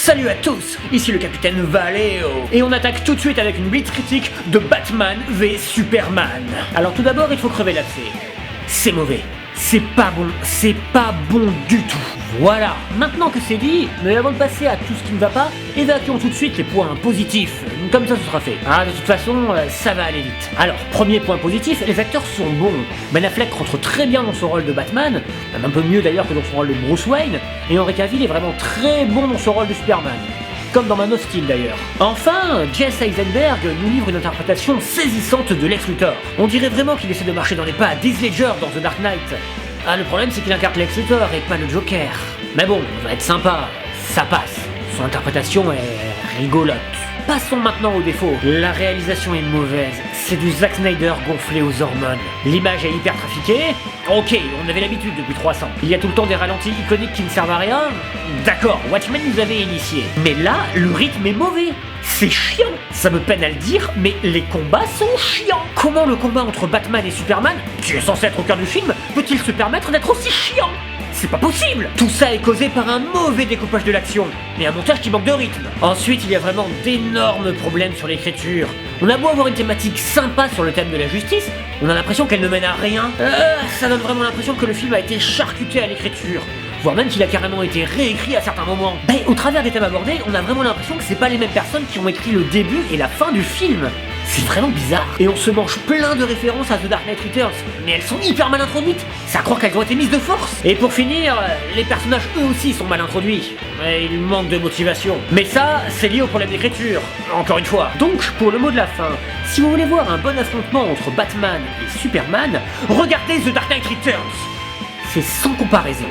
Salut à tous, ici le capitaine Valeo, et on attaque tout de suite avec une blitz critique de Batman v Superman. Alors tout d'abord, il faut crever l'abcès. C'est mauvais, c'est pas bon du tout. Voilà, maintenant que c'est dit, mais avant de passer à tout ce qui ne va pas, évacuons tout de suite les points positifs, comme ça ce sera fait. Ah, de toute façon, ça va aller vite. Alors, premier point positif, les acteurs sont bons. Ben Affleck rentre très bien dans son rôle de Batman, même un peu mieux d'ailleurs que dans son rôle de Bruce Wayne, et Henry Cavill est vraiment très bon dans son rôle de Superman. Comme dans Man of Steel d'ailleurs. Enfin, Jesse Eisenberg nous livre une interprétation saisissante de Lex Luthor. On dirait vraiment qu'il essaie de marcher dans les pas d'Heath Ledger dans The Dark Knight. Ah, le problème c'est qu'il incarne Lex Luthor et pas le Joker. Mais bon, on va être sympa, ça passe. Son interprétation est rigolote. Passons maintenant aux défauts. La réalisation est mauvaise, c'est du Zack Snyder gonflé aux hormones. L'image est hyper trafiquée. Ok, on avait l'habitude depuis 300. Il y a tout le temps des ralentis iconiques qui ne servent à rien. D'accord, Watchmen nous avait initiés. Mais là, le rythme est mauvais. C'est chiant. Ça me peine à le dire, mais les combats sont chiants. Comment le combat entre Batman et Superman, qui est censé être au cœur du film, peut-il se permettre d'être aussi chiant ? C'est pas possible! Tout ça est causé par un mauvais découpage de l'action, et un montage qui manque de rythme. Ensuite, il y a vraiment d'énormes problèmes sur l'écriture. On a beau avoir une thématique sympa sur le thème de la justice, on a l'impression qu'elle ne mène à rien. Ça donne vraiment l'impression que le film a été charcuté à l'écriture, voire même qu'il a carrément été réécrit à certains moments. Au travers des thèmes abordés, on a vraiment l'impression que c'est pas les mêmes personnes qui ont écrit le début et la fin du film. C'est vraiment bizarre. Et on se mange plein de références à The Dark Knight Returns, mais elles sont hyper mal introduites. C'est à croire qu'elles ont été mises de force. Et pour finir, les personnages eux aussi sont mal introduits. Et ils manquent de motivation. Mais ça, c'est lié au problème d'écriture, encore une fois. Donc, pour le mot de la fin, si vous voulez voir un bon affrontement entre Batman et Superman, regardez The Dark Knight Returns. C'est sans comparaison.